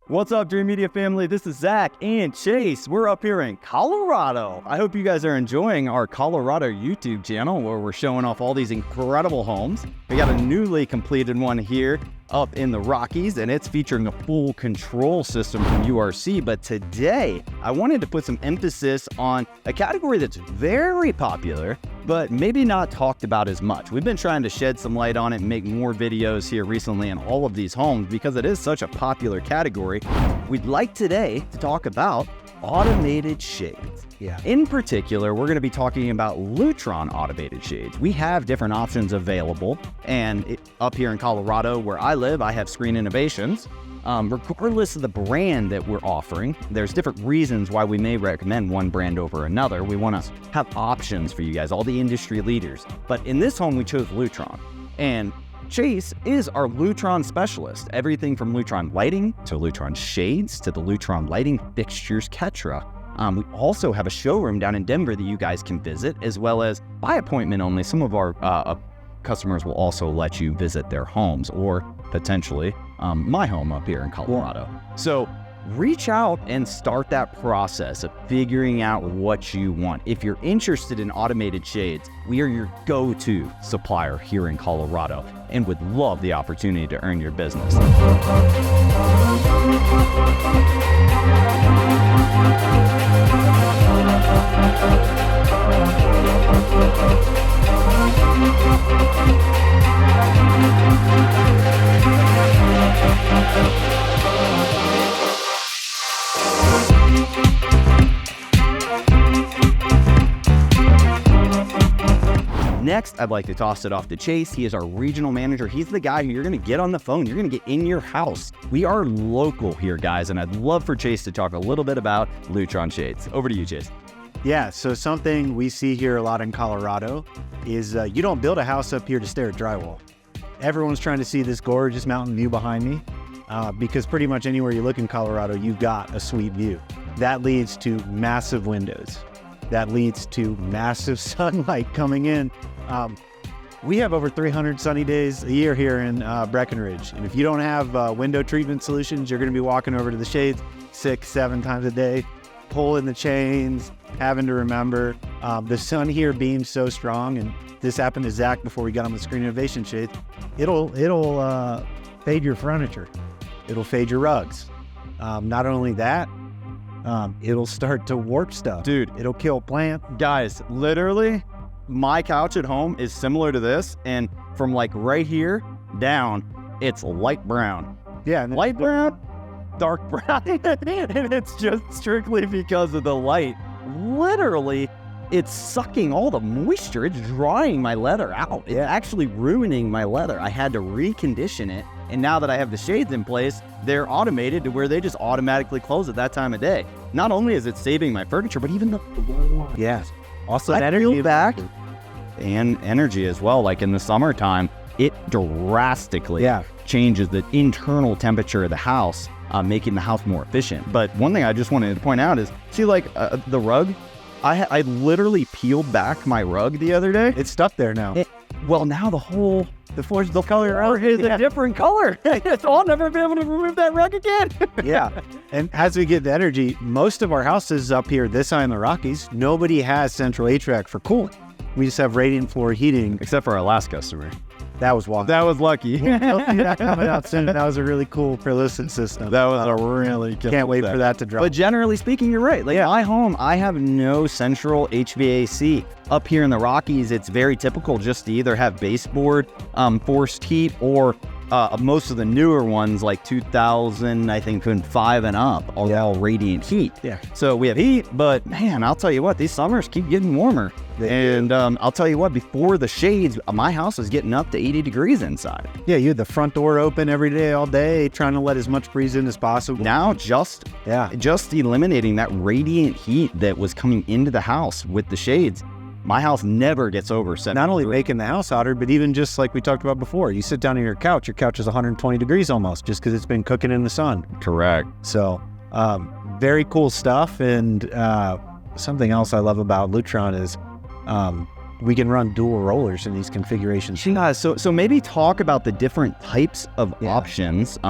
What's up, Dreamedia family? This is Zach and Chase. We're up here in Colorado. I hope you guys are enjoying our Colorado YouTube channel where we're showing off all these incredible homes. We got a newly completed one here up in the Rockies, and it's featuring a full control system from URC. But today, I wanted to put some emphasis on a category that's very popular, but maybe not talked about as much. We've been trying to shed some light on it and make more videos here recently in all of these homes because it is such a popular category. We'd like today to talk about automated shades. Yeah. In particular, we're going to be talking about Lutron automated shades. We have different options available, and up here in Colorado where I live, I have Screen Innovations. Regardless of the brand that we're offering, there's different reasons why we may recommend one brand over another. We want to have options for you guys, all the industry leaders. But in this home, we chose Lutron. And Chase is our Lutron specialist. Everything from Lutron lighting to Lutron shades to the Lutron lighting fixtures, etc. We also have a showroom down in Denver that you guys can visit, as well as by appointment only. Some of our customers will also let you visit their homes or potentially my home up here in Colorado. So reach out and start that process of figuring out what you want. If you're interested in automated shades, we are your go-to supplier here in Colorado and would love the opportunity to earn your business. Next, I'd like to toss it off to Chase. He is our regional manager. He's the guy who you're going to get on the phone. You're going to get in your house. We are local here, guys, and I'd love for Chase to talk a little bit about Lutron Shades. Over to you, Chase. Yeah, so something we see here a lot in Colorado is you don't build a house up here to stare at drywall. Everyone's trying to see this gorgeous mountain view behind me because pretty much anywhere you look in Colorado, you've got a sweet view. That leads to massive windows. That leads to massive sunlight coming in. We have over 300 sunny days a year here in Breckenridge. And if you don't have window treatment solutions, you're going to be walking over to the shades 6-7 times a day, pulling the chains, having to remember the sun here beams so strong. And this happened to Zach before we got on the Screen Innovation shades. It'll fade your furniture. It'll fade your rugs. Not only that, it'll start to warp stuff. Dude, it'll kill plants. Guys, literally, my couch at home is similar to this, and from like right here down, it's light brown. Yeah, light brown, dark brown, and it's just strictly because of the light. Literally, it's sucking all the moisture. It's drying my leather out. It's actually ruining my leather. I had to recondition it, and now that I have the shades in place, they're automated to where they just automatically close at that time of day. Not only is it saving my furniture, but even the floor. Yes. Also, that energy back and energy as well. Like in the summertime, it drastically changes the internal temperature of the house, making the house more efficient. But one thing I just wanted to point out is, see, like the rug, I literally peeled back my rug the other day. It's stuck there now. Well, now the floor's the color is a different color. So I'll never be able to remove that rug again. Yeah. And as we get the energy, most of our houses up here, this side in the Rockies, nobody has central HVAC for cooling. We just have radiant floor heating. Except for our last customer. That was wild. That was lucky. That coming out soon. That was a really cool per-listen system. That was a really cool. Can't wait for that to drop. But generally speaking, you're right. Like my home, I have no central HVAC. Up here in the Rockies, it's very typical just to either have baseboard, forced heat, or most of the newer ones, like 2000, I think, 5 and up, are all radiant heat. Yeah. So we have heat, but man, I'll tell you what, these summers keep getting warmer. And I'll tell you what, before the shades, my house was getting up to 80 degrees inside. Yeah, you had the front door open every day, all day, trying to let as much breeze in as possible. Now, just eliminating that radiant heat that was coming into the house with the shades, my house never gets over 70. Not only making the house hotter, but even just like we talked about before, you sit down on your couch is 120 degrees almost, just because it's been cooking in the sun. Correct. So, very cool stuff. And something else I love about Lutron is we can run dual rollers in these configurations. So maybe talk about the different types of options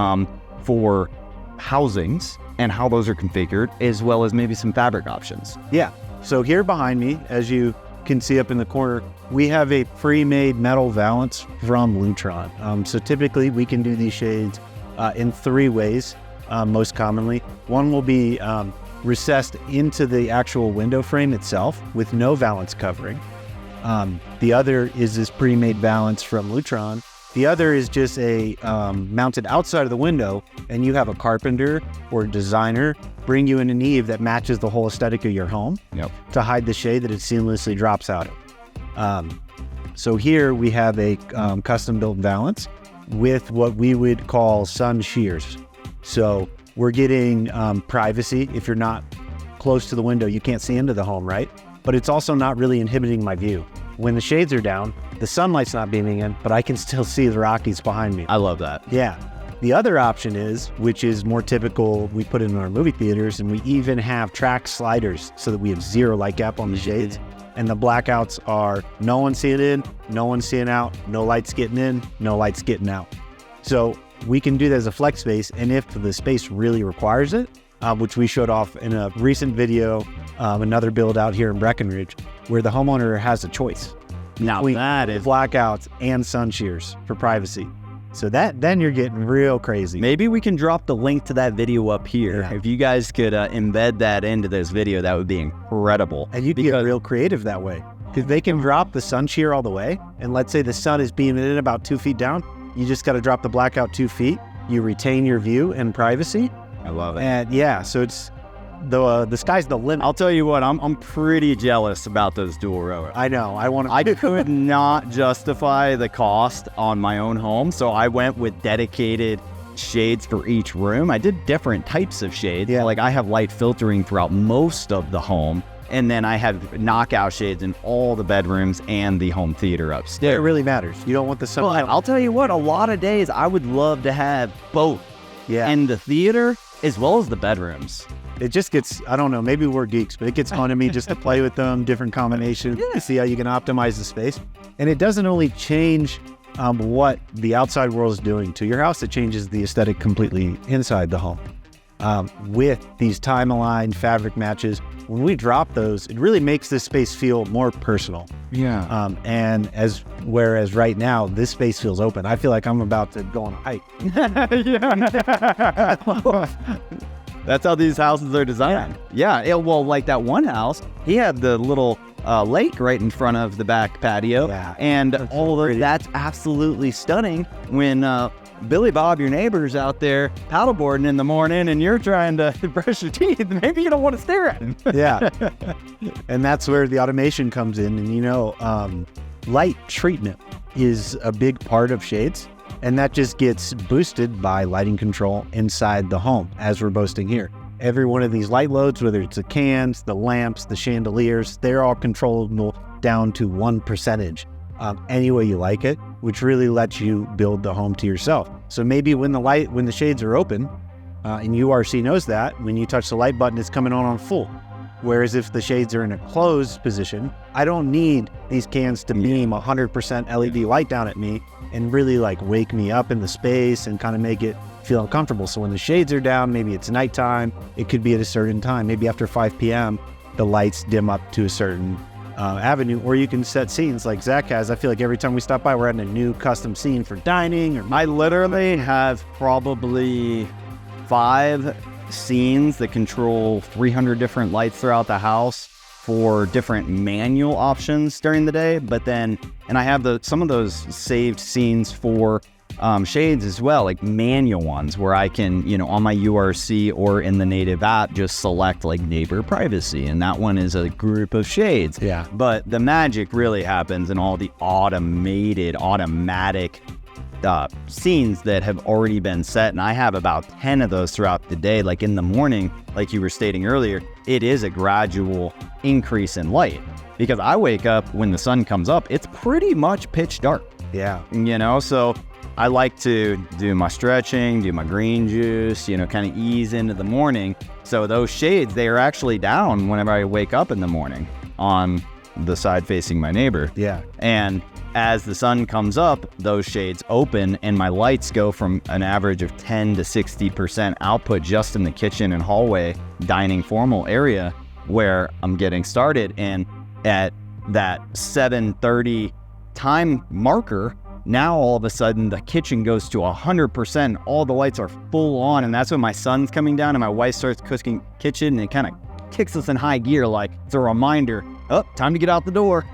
for housings and how those are configured, as well as maybe some fabric options. Yeah. So here behind me, as you can see up in the corner, we have a pre-made metal valance from Lutron. So typically we can do these shades in 3 ways, most commonly. One will be recessed into the actual window frame itself with no valance covering. The other is this pre-made valance from Lutron. The other is just a mounted outside of the window, and you have a carpenter or designer bring you in an eave that matches the whole aesthetic of your home to hide the shade that it seamlessly drops out of. So here we have a custom built valance with what we would call sun shears. So we're getting privacy. If you're not close to the window, you can't see into the home, right? But it's also not really inhibiting my view. When the shades are down, the sunlight's not beaming in, but I can still see the Rockies behind me. I love that. Yeah. The other option is, which is more typical, we put it in our movie theaters, and we even have track sliders so that we have 0 light gap on the shades. And the blackouts are no one seeing in, no one seeing out, no lights getting in, no lights getting out. So we can do that as a flex space. And if the space really requires it, which we showed off in a recent video, another build out here in Breckenridge, where the homeowner has a choice. Now that is blackouts and sun shears for privacy. So then you're getting real crazy. Maybe we can drop the link to that video up here. Yeah. If you guys could embed that into this video, that would be incredible. And you can get real creative that way, because they can drop the sun shear all the way. And let's say the sun is beaming in about 2 feet down. You just got to drop the blackout 2 feet. You retain your view and privacy. I love it. And yeah, so it's the sky's the limit. I'll tell you what, I'm pretty jealous about those dual row. I know. I could not justify the cost on my own home, so I went with dedicated shades for each room. I did different types of shades. Yeah. Like I have light filtering throughout most of the home, and then I have knockout shades in all the bedrooms and the home theater upstairs. It really matters. You don't want the sun. Well, I'll tell you what, a lot of days I would love to have both. Yeah. And the theater as well as the bedrooms. It just gets, I don't know, maybe we're geeks, but it gets fun to me just to play with them, different combinations, to see how you can optimize the space. And it doesn't only change what the outside world is doing to your house, it changes the aesthetic completely inside the home. With these time-aligned fabric matches, when we drop those, it really makes this space feel more personal. Yeah. And whereas right now, this space feels open. I feel like I'm about to go on a hike. That's how these houses are designed. Yeah. Well, like that one house, he had the little lake right in front of the back patio. Yeah. And all of that's absolutely stunning when Billy Bob, your neighbor's out there paddleboarding in the morning and you're trying to brush your teeth. Maybe you don't want to stare at him. Yeah. And that's where the automation comes in. And, light treatment is a big part of shades. And that just gets boosted by lighting control inside the home, as we're boasting here. Every one of these light loads, whether it's the cans, the lamps, the chandeliers, they're all controllable down to 1%, any way you like it, which really lets you build the home to yourself. So maybe when the shades are open, and URC knows that, when you touch the light button, it's coming on full. Whereas if the shades are in a closed position, I don't need these cans to beam 100% LED light down at me and really like wake me up in the space and kind of make it feel uncomfortable. So when the shades are down, maybe it's nighttime, it could be at a certain time, maybe after 5 p.m., the lights dim up to a certain avenue, or you can set scenes like Zach has. I feel like every time we stop by, we're adding a new custom scene for dining. I literally have probably 5 scenes that control 300 different lights throughout the house for different manual options during the day. But then, and I have some of those saved scenes for shades as well, like manual ones where I can, on my URC or in the native app, just select like neighbor privacy. And that one is a group of shades. Yeah. But the magic really happens in all the automatic scenes that have already been set. And I have about 10 of those throughout the day. Like in the morning, like you were stating earlier, it is a gradual increase in light because I wake up when the sun comes up, it's pretty much pitch dark. Yeah. So I like to do my stretching, do my green juice, kind of ease into the morning. So those shades, they are actually down whenever I wake up in the morning on the side facing my neighbor. Yeah. And as the sun comes up, those shades open and my lights go from an average of 10 to 60% output just in the kitchen and hallway dining formal area where I'm getting started. And at that 7:30 time marker, now all of a sudden the kitchen goes to 100%. All the lights are full on. And that's when my son's coming down and my wife starts cooking kitchen, and it kind of kicks us in high gear, like it's a reminder, oh, time to get out the door.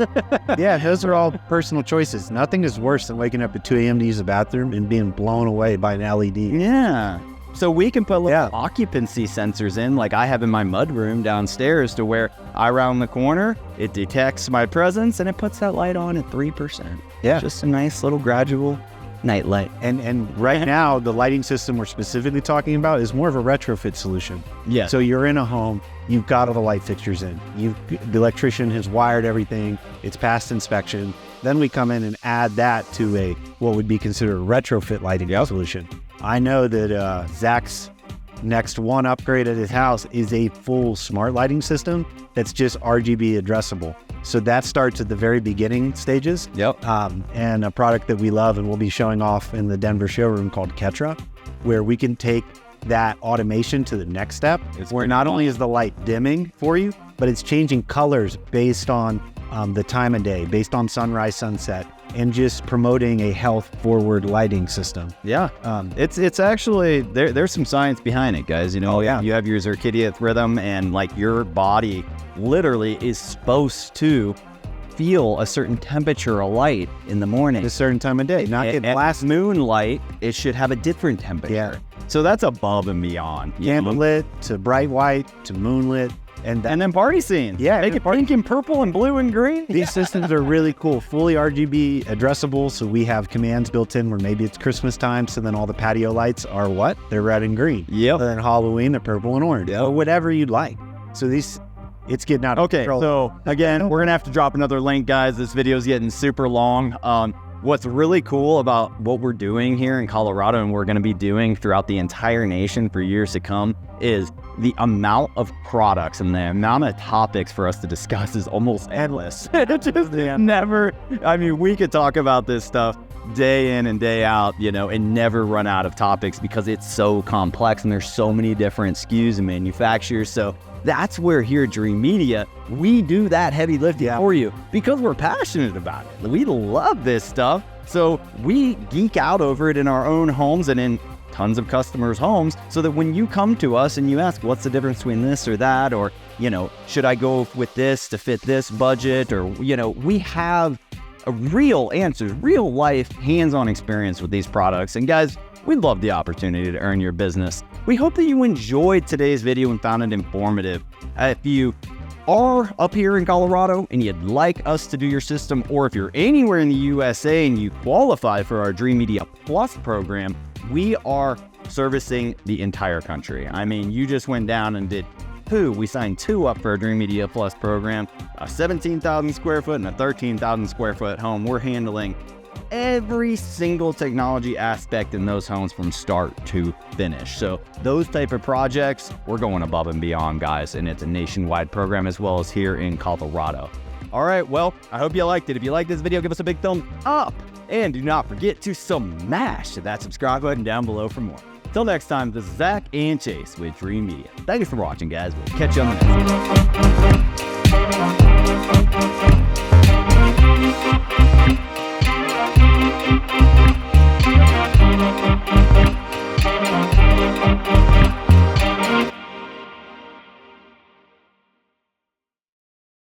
Yeah, those are all personal choices. Nothing is worse than waking up at 2 a.m. to use the bathroom and being blown away by an LED. Yeah. So we can put little occupancy sensors in, like I have in my mudroom downstairs, to where I round the corner, it detects my presence, and it puts that light on at 3%. Yeah. Just a nice little gradual night light. And right now, the lighting system we're specifically talking about is more of a retrofit solution. Yeah. So you're in a home, you've got all the light fixtures in, the electrician has wired everything, it's passed inspection. Then we come in and add that to what would be considered a retrofit lighting solution. I know that Zach's next one upgrade at his house is a full smart lighting system that's just RGB addressable. So that starts at the very beginning stages. Yep. And a product that we love and we'll be showing off in the Denver showroom called Ketra, where we can take that automation to the next step, where not only is the light dimming for you, but it's changing colors based on the time of day, based on sunrise, sunset, and just promoting a health-forward lighting system. Yeah, it's actually, there's some science behind it, guys. You know, you have your circadian rhythm, and like your body literally is supposed to feel a certain temperature of light in the morning. At a certain time of day. Not get last moonlight, it should have a different temperature. Yeah. So that's above and beyond. Candlelit to bright white to moonlit. And then party scenes. Yeah. Make it pink and purple and blue and green. These systems are really cool. Fully RGB addressable. So we have commands built in where maybe it's Christmas time. So then all the patio lights are what? They're red and green. Yep. And then Halloween, they're purple and orange. Yep. Or whatever you'd like. So it's getting out of control. So again, we're going to have to drop another link, guys. This video is getting super long. What's really cool about what we're doing here in Colorado, and we're going to be doing throughout the entire nation for years to come, is the amount of products and the amount of topics for us to discuss is almost endless. It just never, I mean, we could talk about this stuff day in and day out, you know, and never run out of topics because it's so complex and there's so many different SKUs and manufacturers. So that's where here at Dreamedia, we do that heavy lifting for you because we're passionate about it. We love this stuff. So we geek out over it in our own homes and in tons of customers' homes, so that when you come to us and you ask, what's the difference between this or that, or, you know, should I go with this to fit this budget, or, you know, we have a real answers, real life hands-on experience with these products. And guys, we love the opportunity to earn your business. We hope that you enjoyed today's video and found it informative. If you are up here in Colorado and you'd like us to do your system, or if you're anywhere in the USA and you qualify for our Dreamedia Plus program, we are servicing the entire country. I mean, you just went down and did we signed 2 up for our Dreamedia Plus program, a 17,000 square foot and a 13,000 square foot home. We're handling every single technology aspect in those homes from start to finish. So those type of projects, we're going above and beyond, guys, and it's a nationwide program as well as here in Colorado. All right, well, I hope you liked it. If you liked this video, give us a big thumbs up, and do not forget to smash that subscribe button down below for more. Till next time, this is Zach and Chase with Dreamedia. Thanks for watching, guys. We'll catch you on the next one.